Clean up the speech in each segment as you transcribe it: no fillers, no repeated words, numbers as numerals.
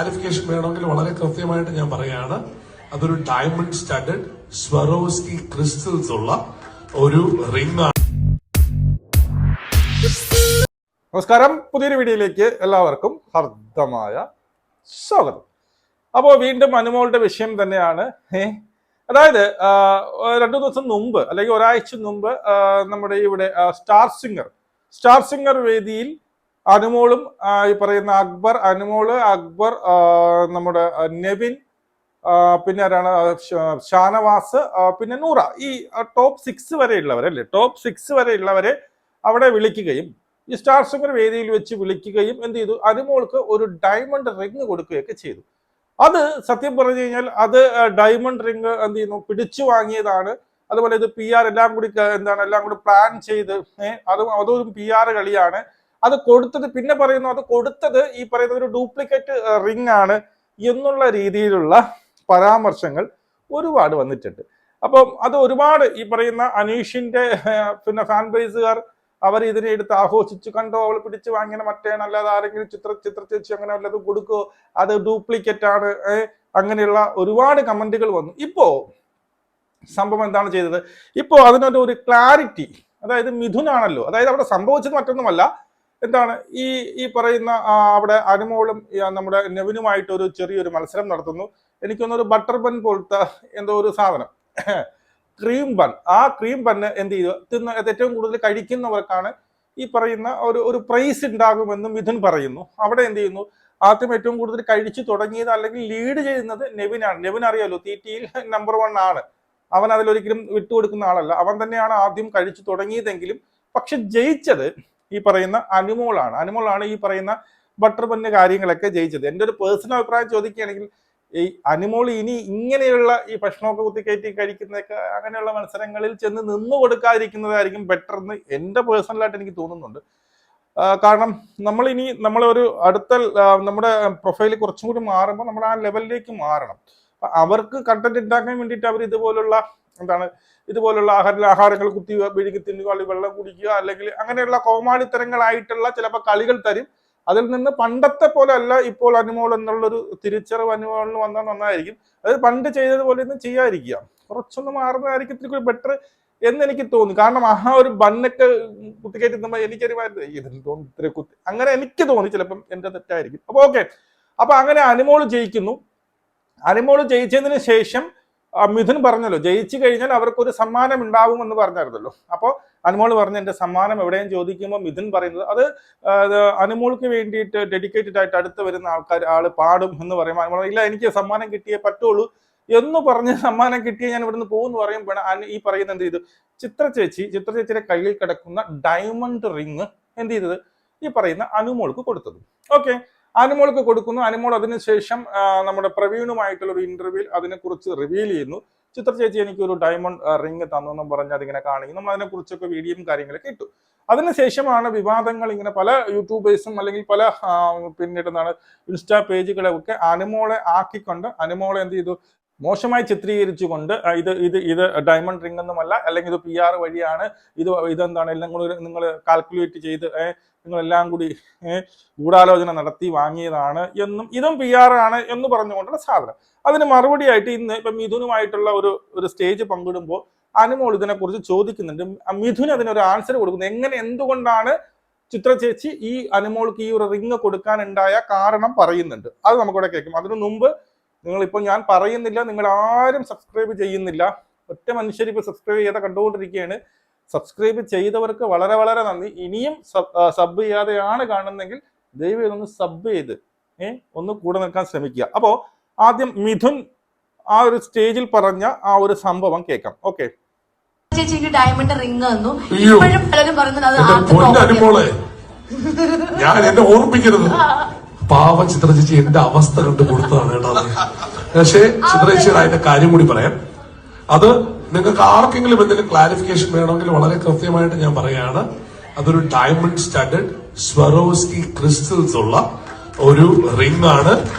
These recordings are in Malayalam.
ക്ലാരിഫിക്കേഷൻ വേണമെങ്കിൽ വളരെ കൃത്യമായിട്ട് ഞാൻ പറയാണ്. അതൊരു ഡയമണ്ട് സ്റ്റഡഡ് സ്വറോസ്കി ക്രിസ്റ്റൽസ് ഉള്ള ഒരു റിംഗ് ആണ്. നമസ്കാരം, പുതിയൊരു വീഡിയോയിലേക്ക് എല്ലാവർക്കും ഹർദ്ദമായ സ്വാഗതം. അപ്പോൾ വീണ്ടും അനുമോളുടെ വിഷയം തന്നെയാണ്. അതായത് 2 ദിവസം മുമ്പ് അല്ലെങ്കിൽ ഒരാഴ്ച മുമ്പ് നമ്മുടെ ഇവിടെ സ്റ്റാർ സിംഗർ വേദിയിൽ അനുമോളും ഈ പറയുന്ന അക്ബർ നമ്മുടെ നെവിൻ, പിന്നെ ആരാണ് ഷാനവാസ്, പിന്നെ നൂറ, ഈ ടോപ്പ് 6 വരെയുള്ളവരല്ലേ, ടോപ്പ് 6 വരെയുള്ളവരെ അവിടെ വിളിക്കുകയും ഈ സ്റ്റാർ സിംഗർ വേദിയിൽ വെച്ച് വിളിക്കുകയും എന്ത് ചെയ്തു, അനുമോൾക്ക് ഒരു ഡയമണ്ട് റിംഗ് കൊടുക്കുകയൊക്കെ ചെയ്തു. അത് സത്യം പറഞ്ഞു കഴിഞ്ഞാൽ അത് ഡയമണ്ട് റിംഗ് എന്ത് ചെയ്യുന്നു, പിടിച്ചു വാങ്ങിയതാണ്. അതുപോലെ ഇത് PR എല്ലാം കൂടി എല്ലാം കൂടി പ്ലാൻ ചെയ്ത് അതൊരു PR കളിയാണ്. അത് കൊടുത്തത് പിന്നെ പറയുന്നു, അത് കൊടുത്തത് ഈ പറയുന്ന ഒരു ഡ്യൂപ്ലിക്കേറ്റ് റിംഗ് ആണ് എന്നുള്ള രീതിയിലുള്ള പരാമർശങ്ങൾ ഒരുപാട് വന്നിട്ടുണ്ട്. അപ്പം അത് ഒരുപാട് ഈ പറയുന്ന അനീഷിന്റെ പിന്നെ ഫാൻ ബേസുകാർ അവർ ഇതിനെ എടുത്ത് ആഘോഷിച്ചു, കണ്ടോ അവൾ പിടിച്ചു വാങ്ങിയ മറ്റേണ്, അല്ലാതെ ആരെങ്കിലും ചിത്ര ചേച്ചി അങ്ങനെ വല്ലതും കൊടുക്കോ, അത് ഡ്യൂപ്ലിക്കേറ്റ് ആണ്, അങ്ങനെയുള്ള ഒരുപാട് കമന്റുകൾ വന്നു. ഇപ്പോ സംഭവം എന്താണ് ചെയ്തത്, ഇപ്പോ അതിനൊരു ക്ലാരിറ്റി, അതായത് മിഥുനാണല്ലോ, അതായത് അവിടെ സംഭവിച്ചത് മറ്റൊന്നുമല്ല, എന്താണ് ഈ പറയുന്ന അവിടെ അനുമോളും നമ്മുടെ നെവിനുമായിട്ട് ഒരു ചെറിയൊരു മത്സരം നടത്തുന്നു. എനിക്കൊന്നൊരു ബട്ടർ ബൺ പോലത്തെ എന്തോ ഒരു സാധനം, ക്രീം ബൺ. ആ ക്രീം ബണ്ണ് എന്ത് ചെയ്തു ഏറ്റവും കൂടുതൽ കഴിക്കുന്നവർക്കാണ് ഈ പറയുന്ന ഒരു പ്രൈസ് ഉണ്ടാകുമെന്ന് മിഥുൻ പറയുന്നു. അവിടെ എന്ത് ചെയ്യുന്നു, ആദ്യം ഏറ്റവും കൂടുതൽ കഴിച്ചു തുടങ്ങിയത് അല്ലെങ്കിൽ ലീഡ് ചെയ്യുന്നത് നെവിനാണ്. നെവിൻ അറിയാലോ, തീറ്റിയിൽ നമ്പർ 1 ആണ്. അവൻ അതിലൊരിക്കലും വിട്ടുകൊടുക്കുന്ന ആളല്ല. അവൻ തന്നെയാണ് ആദ്യം കഴിച്ചു തുടങ്ങിയതെങ്കിലും പക്ഷെ ജയിച്ചത് ഈ പറയുന്ന അനുമോളാണ് ഈ പറയുന്ന ബട്ടർ ബണ്ണ് കാര്യങ്ങളൊക്കെ ജയിച്ചത്. എൻ്റെ ഒരു പേഴ്സണൽ അഭിപ്രായം ചോദിക്കുകയാണെങ്കിൽ ഈ അനുമോൾ ഇനി ഇങ്ങനെയുള്ള ഈ ഭക്ഷണമൊക്കെ കുത്തിക്കയറ്റി കഴിക്കുന്നതൊക്കെ അങ്ങനെയുള്ള മത്സരങ്ങളിൽ ചെന്ന് നിന്നു കൊടുക്കാതിരിക്കുന്നതായിരിക്കും ബെറ്റർ എന്ന് എൻ്റെ പേഴ്സണലായിട്ട് എനിക്ക് തോന്നുന്നുണ്ട്. കാരണം നമ്മളൊരു അടുത്ത നമ്മുടെ പ്രൊഫൈൽ കുറച്ചും കൂടി മാറുമ്പോൾ നമ്മൾ ആ ലെവലിലേക്ക് മാറണം. അവർക്ക് കണ്ടന്റ് ഉണ്ടാക്കാൻ വേണ്ടിയിട്ട് അവർ ഇതുപോലുള്ള ആഹാരങ്ങൾ കുത്തി വിഴുങ്ങി തിന്നുക, അല്ലെങ്കിൽ വെള്ളം കുടിക്കുക, അല്ലെങ്കിൽ അങ്ങനെയുള്ള കോമാളിത്തരങ്ങളായിട്ടുള്ള ചിലപ്പോൾ കളികൾ തരും. അതിൽ നിന്ന് പണ്ടത്തെ പോലെ അല്ല ഇപ്പോൾ അനുമോൾ എന്നുള്ളൊരു തിരിച്ചറിവ് അനുമോളിന് വന്നാൽ നന്നായിരിക്കും. അതായത് പണ്ട് ചെയ്തതുപോലെ ഒന്നും ചെയ്യാതിരിക്കുക, കുറച്ചൊന്ന് മാറുന്നതായിരിക്കും ഇത്തിരി ബെറ്റർ എന്ന് എനിക്ക് തോന്നി. കാരണം ആ ഒരു ബണ്ണൊക്കെ കുത്തിക്കയറ്റി നമ്മൾ എനിക്കൊരു കുത്തി അങ്ങനെ എനിക്ക് തോന്നി, ചിലപ്പം എൻ്റെ തെറ്റായിരിക്കും. അപ്പൊ ഓക്കെ, അപ്പൊ അങ്ങനെ അനുമോൾ ജയിക്കുന്നു. അനുമോൾ ജയിച്ചതിന് ശേഷം മിഥുൻ പറഞ്ഞല്ലോ, ജയിച്ചു കഴിഞ്ഞാൽ അവർക്കൊരു സമ്മാനം ഉണ്ടാവുമെന്ന് പറഞ്ഞായിരുന്നല്ലോ. അപ്പോൾ അനുമോൾ പറഞ്ഞ എൻ്റെ സമ്മാനം എവിടെയും ചോദിക്കുമ്പോൾ മിഥുൻ പറയുന്നത് അത് അനുമോൾക്ക് വേണ്ടിയിട്ട് ഡെഡിക്കേറ്റഡ് ആയിട്ട് അടുത്ത് വരുന്ന ആള് പാടും എന്ന് പറയുമ്പോൾ അനുമോൾ ഇല്ല, എനിക്ക് സമ്മാനം കിട്ടിയേ പറ്റുള്ളൂ എന്ന് പറഞ്ഞ് സമ്മാനം കിട്ടിയേ ഞാൻ ഇവിടുന്ന് പോകുമെന്ന് പറയുമ്പോഴാണ് ഈ പറയുന്ന എന്ത് ചെയ്തു, ചിത്ര ചേച്ചിയുടെ കയ്യിൽ കിടക്കുന്ന ഡയമണ്ട് റിങ് എന്ത് ചെയ്തത്, ഈ പറയുന്ന അനുമോൾക്ക് കൊടുത്തത്. ഓക്കെ, അനുമോൾക്ക് കൊടുക്കുന്നു. അനുമോൾ അതിനുശേഷം നമ്മുടെ പ്രവീണുമായിട്ടുള്ള ഒരു ഇന്റർവ്യൂവിൽ അതിനെക്കുറിച്ച് റിവീൽ ചെയ്യുന്നു. ചിത്ര ചേച്ചി എനിക്കൊരു ഡയമണ്ട് റിങ് തന്നെന്നും പറഞ്ഞ് അതിങ്ങനെ കാണിക്കും. നമ്മൾ അതിനെക്കുറിച്ചൊക്കെ വീഡിയോയും കാര്യങ്ങളൊക്കെ ഇട്ടു. അതിനുശേഷമാണ് വിവാദങ്ങൾ ഇങ്ങനെ പല യൂട്യൂബേഴ്സും അല്ലെങ്കിൽ പല പിന്നീട് ഇൻസ്റ്റാ പേജുകളൊക്കെ അനുമോളെ ആക്കിക്കൊണ്ട് അനുമോളെ എന്ത് ചെയ്തു, മോശമായി ചിത്രീകരിച്ചുകൊണ്ട് ഇത് ഡയമണ്ട് റിംഗ് ഒന്നുമല്ല, അല്ലെങ്കിൽ ഇത് PR വഴിയാണ്, ഇതെന്താണ് എല്ലാം കൂടി നിങ്ങൾ കാൽക്കുലേറ്റ് ചെയ്ത് നിങ്ങളെല്ലാം കൂടി ഗൂഢാലോചന നടത്തി വാങ്ങിയതാണ് എന്നും ഇതും PR ആണ് എന്ന് പറഞ്ഞുകൊണ്ടുള്ള സാധനം. അതിന് മറുപടിയായിട്ട് ഇന്ന് ഇപ്പൊ മിഥുനുമായിട്ടുള്ള ഒരു സ്റ്റേജ് പങ്കിടുമ്പോൾ അനുമോൾ ഇതിനെക്കുറിച്ച് ചോദിക്കുന്നുണ്ട്. മിഥുൻ അതിനൊരു ആൻസർ കൊടുക്കുന്നു. എന്തുകൊണ്ടാണ് ചിത്ര ചേച്ചി ഈ അനുമോൾക്ക് ഈ ഒരു റിങ് കൊടുക്കാനുണ്ടായ കാരണം പറയുന്നുണ്ട്. അത് നമുക്കിവിടെ കേൾക്കും. അതിനു മുമ്പ് നിങ്ങളിപ്പോൾ ഞാൻ പറയുന്നില്ല, നിങ്ങൾ ആരും സബ്സ്ക്രൈബ് ചെയ്യുന്നില്ല. ഒറ്റ മനുഷ്യർ ഇപ്പൊ സബ്സ്ക്രൈബ് ചെയ്യാതെ കണ്ടുകൊണ്ടിരിക്കുകയാണ്. സബ്സ്ക്രൈബ് ചെയ്തവർക്ക് വളരെ വളരെ നന്ദി. ഇനിയും സബ് ചെയ്യാതെയാണ് കാണുന്നെങ്കിൽ ദയവായി ഒന്ന് സബ് ചെയ്ത് ഒന്ന് കൂടെ നിൽക്കാൻ ശ്രമിക്കുക. അപ്പോ ആദ്യം മിഥുൻ ആ ഒരു സ്റ്റേജിൽ പറഞ്ഞ ആ ഒരു സംഭവം കേൾക്കാം. ഓക്കെ, ചേച്ചിക്ക് ഡയമണ്ട് റിംഗ് തന്നു. ഞാൻ എന്നെ ഓർമ്മിക്കരുത്, പാവ ചിത്ര ചേച്ചി എന്റെ അവസ്ഥ കണ്ട് കൊടുത്തതാണ് കേട്ടോ. പക്ഷേ ചിത്ര ചേച്ചിയുടെ അതിന്റെ കാര്യം കൂടി പറയാം. അത് നിങ്ങൾക്ക് ആർക്കെങ്കിലും എന്തെങ്കിലും ക്ലാരിഫിക്കേഷൻ വേണമെങ്കിൽ വളരെ കൃത്യമായിട്ട് ഞാൻ പറയാണ്. അതൊരു ഡയമണ്ട് സ്റ്റഡഡ് സ്വറോസ്കി ക്രിസ്റ്റൽസ് ഉള്ള ഒരു റിംഗ് ആണ്.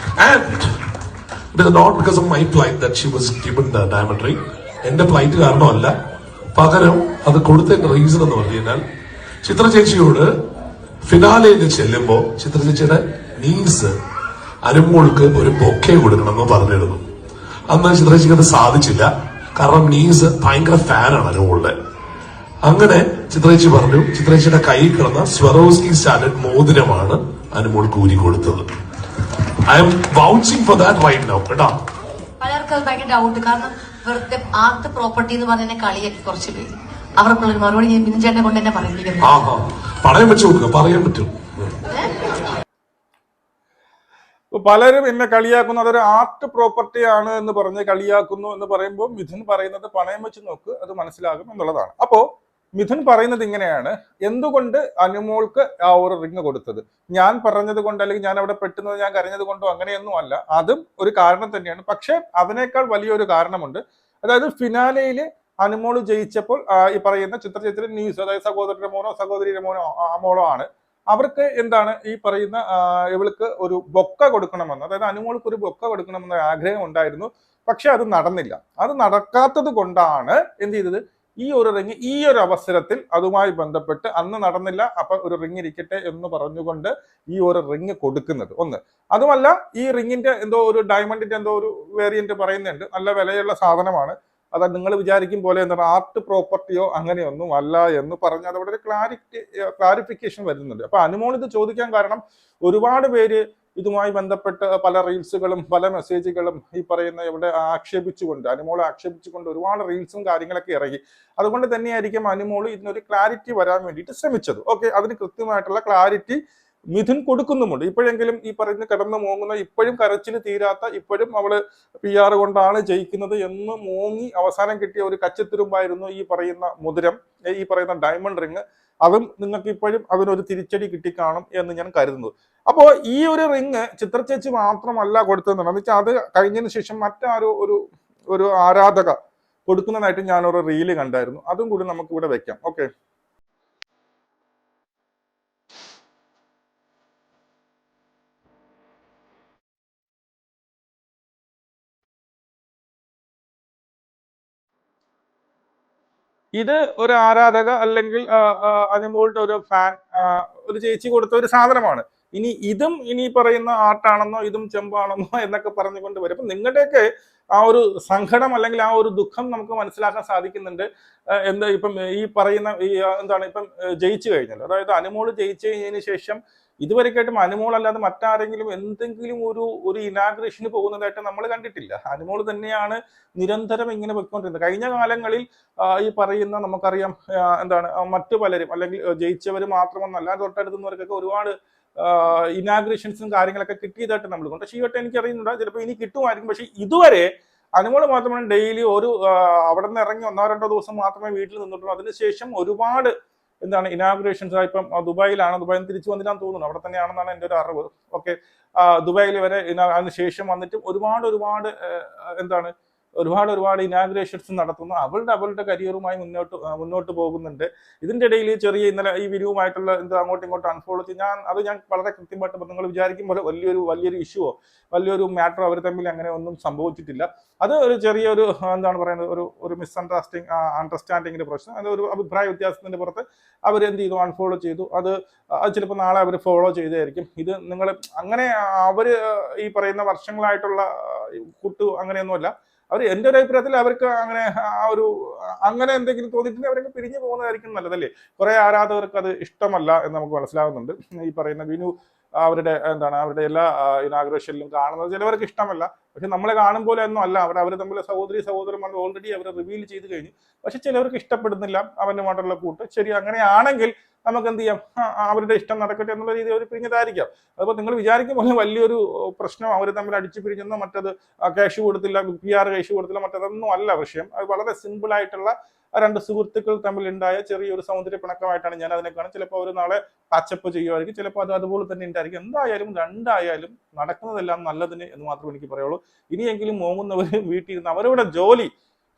And it is not because of my plight that she was given the diamond ring. എന്റെ പ്ലൈറ്റ് കാരണമല്ല, പകരം അത് കൊടുത്തതിന്റെ റീസൺ എന്ന് പറഞ്ഞു കഴിഞ്ഞാൽ ചിത്ര ചേച്ചിയോട് ഫിനാലയിൽ ചെല്ലുമ്പോ ചിത്ര ചേച്ചിയുടെ നീസ് അനുമോൾക്ക് ഒരു ബൊക്കെ കൊടുക്കണമെന്ന് പറഞ്ഞിരുന്നു. അന്ന് ചിത്രേച്ചിക്ക് അത് സാധിച്ചില്ല. കാരണം നീസ് ഭയങ്കര ഫാനാണ് അനുമോളുടെ. അങ്ങനെ ചിത്രേച്ചി പറഞ്ഞു, ചിത്രേച്ചിയുടെ കയ്യിൽ കിടന്ന സ്വറോസ്കി സ്റ്റാൻഡേർഡ് മോതിരമാണ് അനുമോൾ കൂരി കൊടുത്തത്. I'm vouching for that right now കേട്ടോ. പലർക്കും അത് ഭയങ്കര ഡൗട്ട്. കാരണം വെറുതെ ആർട്ട് പ്രോപ്പർട്ടി എന്ന് പറഞ്ഞ കളിയാക്കി കുറച്ച് പേര്. അവർക്കുള്ളൊരു മറുപടി ഞാൻ ബിനു ചേട്ടനെ കൊണ്ട് തന്നെ പറയിപ്പിക്കുന്നത്. പറയാൻ പറ്റും, കൊടുക്കുക പറയാൻ പറ്റും. പലരും എന്നെ കളിയാക്കുന്നു, അതൊരു ആർട്ട് പ്രോപ്പർട്ടി ആണ് എന്ന് പറഞ്ഞ് കളിയാക്കുന്നു എന്ന് പറയുമ്പോൾ മിഥുൻ പറയുന്നത് പണയം വെച്ച് നോക്ക്, അത് മനസ്സിലാകും എന്നുള്ളതാണ്. അപ്പോ മിഥുൻ പറയുന്നത് ഇങ്ങനെയാണ്, എന്തുകൊണ്ട് അനുമോൾക്ക് ആ ഒരു റിങ് കൊടുത്തത്? ഞാൻ പറഞ്ഞത് കൊണ്ട് അല്ലെങ്കിൽ ഞാൻ അവിടെ പെട്ടുന്നത് ഞാൻ കരഞ്ഞത് കൊണ്ടോ അങ്ങനെയൊന്നും അല്ല. അതും ഒരു കാരണം തന്നെയാണ്. പക്ഷെ അതിനേക്കാൾ വലിയൊരു കാരണമുണ്ട്. അതായത് ഫിനാലയില് അനുമോള് ജയിച്ചപ്പോൾ ഈ പറയുന്ന ചിത്രചേച്ചിയുടെ ന്യൂസ്, അതായത് സഹോദരന്റെ മോനോ സഹോദരിയുടെ മോളോ ആണ്, അവർക്ക് എന്താണ് ഈ പറയുന്ന ഇവൾക്ക് ഒരു ബൊക്ക കൊടുക്കണമെന്ന്, അതായത് അനുമോൾക്ക് ഒരു ബൊക്ക കൊടുക്കണമെന്ന ആഗ്രഹം ഉണ്ടായിരുന്നു. പക്ഷെ അത് നടന്നില്ല. അത് നടക്കാത്തത് കൊണ്ടാണ് എന്ത് ചെയ്തത്, ഈ ഒരു റിങ് ഈ ഒരു അവസരത്തിൽ അതുമായി ബന്ധപ്പെട്ട് അന്ന് നടന്നില്ല, അപ്പൊ ഒരു റിങ് ഇരിക്കട്ടെ എന്ന് പറഞ്ഞുകൊണ്ട് ഈ ഒരു റിങ് കൊടുക്കുന്നത്. ഒന്ന്, അതുമല്ല ഈ റിങ്ങിന്റെ എന്തോ ഒരു ഡയമണ്ടിന്റെ എന്തോ ഒരു വേരിയന്റ് പറയുന്നുണ്ട്, നല്ല വിലയുള്ള സാധനമാണ്. അത് നിങ്ങൾ വിചാരിക്കും പോലെ എന്താണ് ആർട്ട് പ്രോപ്പർട്ടിയോ അങ്ങനെയൊന്നും അല്ല എന്ന് പറഞ്ഞ് അതവിടെ ഒരു ക്ലാരിഫിക്കേഷൻ വരുന്നുണ്ട്. അപ്പൊ അനുമോൾ ഇത് ചോദിക്കാൻ കാരണം, ഒരുപാട് പേര് ഇതുമായി ബന്ധപ്പെട്ട് പല റീൽസുകളും പല മെസ്സേജുകളും ഈ പറയുന്ന ഇവിടെ ആക്ഷേപിച്ചുകൊണ്ട്, അനുമോളെ ആക്ഷേപിച്ചുകൊണ്ട് ഒരുപാട് റീൽസും കാര്യങ്ങളൊക്കെ ഇറങ്ങി. അതുകൊണ്ട് തന്നെയായിരിക്കും അനുമോൾ ഇതിനൊരു ക്ലാരിറ്റി വരാൻ വേണ്ടിയിട്ട് ശ്രമിച്ചത്. ഓക്കെ, അതിന് കൃത്യമായിട്ടുള്ള ക്ലാരിറ്റി മിഥുൻ കൊടുക്കുന്നുമുണ്ട്. ഇപ്പോഴെങ്കിലും ഈ പറയുന്ന കിടന്ന് മോങ്ങുന്ന, ഇപ്പോഴും കരച്ചിൽ തീരാത്ത, ഇപ്പോഴും അവള് PR കൊണ്ടാണ് ജയിക്കുന്നത് എന്ന് മോങ്ങി അവസാനം കിട്ടിയ ഒരു കച്ചത്തുരുമ്പായിരുന്നു ഈ പറയുന്ന മോതിരം, ഈ പറയുന്ന ഡയമണ്ട് റിങ്. അതും നിങ്ങൾക്ക് ഇപ്പോഴും അതിനൊരു തിരിച്ചടി കിട്ടിക്കാണും എന്ന് ഞാൻ കരുതുന്നു. അപ്പോ ഈ ഒരു റിങ് ചിത്രചേച്ചി മാത്രമല്ല കൊടുത്തതെന്നാണ് വെച്ചാൽ, അത് കഴിഞ്ഞതിന് ശേഷം മറ്റാരോ ഒരു ആരാധക കൊടുക്കുന്നതായിട്ട് ഞാനൊരു റീല് കണ്ടായിരുന്നു. അതും കൂടി നമുക്ക് ഇവിടെ വെക്കാം. ഓക്കെ, ഇത് ഒരു ആരാധക അല്ലെങ്കിൽ അനുമോളുടെ ഒരു ഫാൻ, ഒരു ചേച്ചി കൊടുത്ത ഒരു സാധനമാണ്. ഇനി പറയുന്ന ആർട്ടാണെന്നോ ഇതും ചെമ്പാണെന്നോ എന്നൊക്കെ പറഞ്ഞുകൊണ്ട് വരും. അപ്പൊ നിങ്ങളുടെയൊക്കെ ആ ഒരു സങ്കടം അല്ലെങ്കിൽ ആ ഒരു ദുഃഖം നമുക്ക് മനസ്സിലാക്കാൻ സാധിക്കുന്നുണ്ട്. എന്താ ഇപ്പം ഈ പറയുന്ന എന്താണ് ഇപ്പം ജയിച്ചു കഴിഞ്ഞല്ലോ, അതായത് അനുമോള് ജയിച്ചു കഴിഞ്ഞതിന് ശേഷം ഇതുവരെയായിട്ടും അനുമോൾ അല്ലാതെ മറ്റാരെങ്കിലും എന്തെങ്കിലും ഒരു ഇനാഗ്രേഷന് പോകുന്നതായിട്ട് നമ്മൾ കണ്ടിട്ടില്ല. അനുമോൾ തന്നെയാണ് നിരന്തരം ഇങ്ങനെ പോയിക്കൊണ്ടിരുന്നത്. കഴിഞ്ഞ കാലങ്ങളിൽ ഈ പറയുന്ന നമുക്കറിയാം എന്താണ് മറ്റു പലരും അല്ലെങ്കിൽ ജയിച്ചവർ മാത്രമെന്നല്ല, തൊട്ടടുത്തുന്നവർക്കൊക്കെ ഒരുപാട് ഇനാഗ്രേഷൻസും കാര്യങ്ങളൊക്കെ കിട്ടിയതായിട്ട് നമ്മൾ കൊണ്ട്. പക്ഷേ ഈ വട്ടം എനിക്കറിയുന്നുണ്ട്, ചിലപ്പോൾ ഇനി കിട്ടുമായിരിക്കും. പക്ഷെ ഇതുവരെ അനുമോൾ മാത്രമാണ് ഡെയിലി അവിടെ നിന്ന് ഇറങ്ങി 1-2 ദിവസം മാത്രമേ വീട്ടിൽ നിന്നിട്ടുള്ളൂ. അതിനുശേഷം ഒരുപാട് എന്താണ് ഇനാഗ്രേഷൻസ്. ഇപ്പം ദുബായിലാണ്, ദുബായിൽ തിരിച്ചു വന്നിട്ടാന്ന് തോന്നുന്നു, അവിടെ തന്നെയാണെന്നാണ് എൻ്റെ ഒരു അറിവ്. ഓക്കെ, ദുബായിൽ വരെ അതിന് ശേഷം വന്നിട്ടും ഒരുപാട് എന്താണ് ഒരുപാട് ഇനാഗ്രേഷൻസ് നടത്തുന്നു. അവളുടെ കരിയറുമായി മുന്നോട്ട് പോകുന്നുണ്ട്. ഇതിന്റെ ഇടയിൽ ചെറിയ ഇന്നലെ ഈ വിരിവുമായിട്ടുള്ള അങ്ങോട്ടും ഇങ്ങോട്ടും അൺഫോളോ ചെയ്ത് ഞാൻ വളരെ കൃത്യമായിട്ട് നിങ്ങൾ വിചാരിക്കും പോലെ വലിയൊരു ഇഷ്യൂവോ വലിയൊരു മാറ്ററോ അവർ തമ്മിൽ അങ്ങനെ ഒന്നും സംഭവിച്ചിട്ടില്ല. അത് ഒരു ചെറിയൊരു എന്താണ് പറയുന്നത് ഒരു അണ്ടർസ്റ്റാൻഡിങ്ങിന്റെ പ്രശ്നം, അത് ഒരു അഭിപ്രായ വ്യത്യാസത്തിന്റെ പുറത്ത് അവരെന്ത് ചെയ്തു, അൺഫോളോ ചെയ്തു. അത് ചിലപ്പോൾ നാളെ അവർ ഫോളോ ചെയ്തായിരിക്കും. ഇത് നിങ്ങൾ അങ്ങനെ അവര് ഈ പറയുന്ന വർഷങ്ങളായിട്ടുള്ള അങ്ങനെയൊന്നുമല്ല. അവർ എൻ്റെ ഒരു അഭിപ്രായത്തിൽ അവർക്ക് അങ്ങനെ എന്തെങ്കിലും തോന്നിയിട്ടുണ്ടെങ്കിൽ അവരൊക്കെ പിരിഞ്ഞു പോകുന്നതായിരിക്കും നല്ലതല്ലേ. കുറെ ആരാധകർക്ക് അത് ഇഷ്ടമല്ല എന്ന് നമുക്ക് മനസ്സിലാകുന്നുണ്ട്. ഈ പറയുന്ന വിനു അവരുടെ അവരുടെ എല്ലാ ഇനാഗ്രേഷനിലും കാണുന്നത് ചിലവർക്ക് ഇഷ്ടമല്ല. പക്ഷെ നമ്മളെ കാണും പോലെ ഒന്നും അല്ല അവർ തമ്മിൽ സഹോദരന്മാർ ഓൾറെഡി അവർ റിവീൽ ചെയ്ത് കഴിഞ്ഞു. പക്ഷെ ചിലവർക്ക് ഇഷ്ടപ്പെടുന്നില്ല അവനുമായിട്ടുള്ള കൂട്ട്. ശരി, അങ്ങനെയാണെങ്കിൽ നമുക്ക് എന്ത് ചെയ്യാം, അവരുടെ ഇഷ്ടം നടക്കട്ടെ എന്നുള്ള രീതിയിൽ അവർ പിരിഞ്ഞതായിരിക്കാം. അതുപോലെ നിങ്ങൾ വിചാരിക്കും പോലെ വലിയൊരു പ്രശ്നം അവർ തമ്മിൽ അടിച്ചു പിരിഞ്ഞെന്നോ മറ്റത് ക്യാഷ് കൊടുത്തില്ല, PR ക്യാഷ് കൊടുത്തില്ല, മറ്റതൊന്നും അല്ല വിഷയം. അത് വളരെ സിമ്പിൾ ആയിട്ടുള്ള 2 സുഹൃത്തുക്കൾ തമ്മിൽ ഉണ്ടായ ചെറിയൊരു സൗന്ദര്യ പിണക്കമായിട്ടാണ് ഞാൻ അതിനെ കാണുന്നത്. ചിലപ്പോൾ അവർ നാളെ പാച്ചപ്പ് ചെയ്യുമായിരിക്കും, ചിലപ്പോൾ അത് അതുപോലെ തന്നെ ഉണ്ടായിരിക്കും. എന്തായാലും രണ്ടായാലും നടക്കുന്നതെല്ലാം നല്ലതിന് എന്ന് മാത്രമേ എനിക്ക് പറയുള്ളൂ. ഇനിയെങ്കിലും മോങ്ങുന്നവർ വീട്ടിൽ ഇരുന്ന് അവരുടെ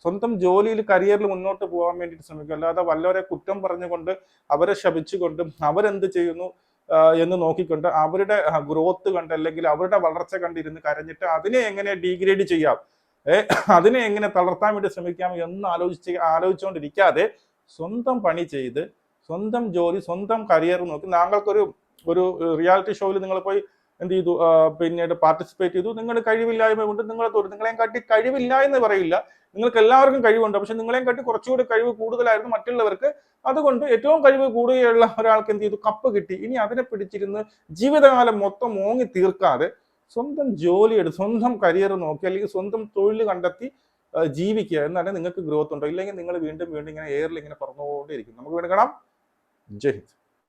സ്വന്തം ജോലിയിൽ കരിയറിൽ മുന്നോട്ട് പോകാൻ വേണ്ടിയിട്ട് ശ്രമിക്കുക. അല്ലാതെ വല്ലവരെ കുറ്റം പറഞ്ഞുകൊണ്ട് അവരെ ശപിച്ചുകൊണ്ടും അവരെന്ത് ചെയ്യുന്നു എന്ന് നോക്കിക്കൊണ്ട് അവരുടെ ഗ്രോത്ത് കണ്ട് അല്ലെങ്കിൽ അവരുടെ വളർച്ച കണ്ടിരുന്ന് കരഞ്ഞിട്ട് അതിനെ എങ്ങനെ ഡീഗ്രേഡ് ചെയ്യാം, അതിനെ എങ്ങനെ തളർത്താൻ വേണ്ടി ശ്രമിക്കാം എന്ന് ആലോചിച്ചുകൊണ്ടിരിക്കാതെ സ്വന്തം പണി ചെയ്ത് സ്വന്തം ജോലി സ്വന്തം കരിയർ നോക്കി. താങ്കൾക്കൊരു റിയാലിറ്റി ഷോയിൽ നിങ്ങൾ പോയി എന്ത് ചെയ്തു, പിന്നീട് പാർട്ടിസിപ്പേറ്റ് ചെയ്തു. നിങ്ങളുടെ കഴിവില്ലായ്മ കൊണ്ട് നിങ്ങളെയും കാട്ടി കഴിവില്ല എന്ന് പറയില്ല, നിങ്ങൾക്ക് എല്ലാവർക്കും കഴിവുണ്ട്. പക്ഷെ നിങ്ങളെയും കാട്ടി കുറച്ചുകൂടി കഴിവ് കൂടുതലായിരുന്നു മറ്റുള്ളവർക്ക്. അതുകൊണ്ട് ഏറ്റവും കഴിവ് കൂടുതലുള്ള ഒരാൾക്ക് എന്ത് ചെയ്തു, കപ്പ് കിട്ടി. ഇനി അതിനെ പിടിച്ചിരുന്ന് ജീവിതകാലം മൊത്തം ഓങ്ങി തീർക്കാതെ സ്വന്തം ജോലി എടുത്ത് സ്വന്തം കരിയർ നോക്കി അല്ലെങ്കിൽ സ്വന്തം തൊഴിൽ കണ്ടെത്തി ജീവിക്കുക. എന്നാലേ നിങ്ങൾക്ക് ഗ്രോത്ത് ഉണ്ടോ. ഇല്ലെങ്കിൽ നിങ്ങൾ വീണ്ടും വീണ്ടും ഇങ്ങനെ എയറിൽ ഇങ്ങനെ പറന്നുകൊണ്ടേയിരിക്കും. നമുക്ക് വീണ്ടും കാണാം. ജയ് ഹിന്ദ്.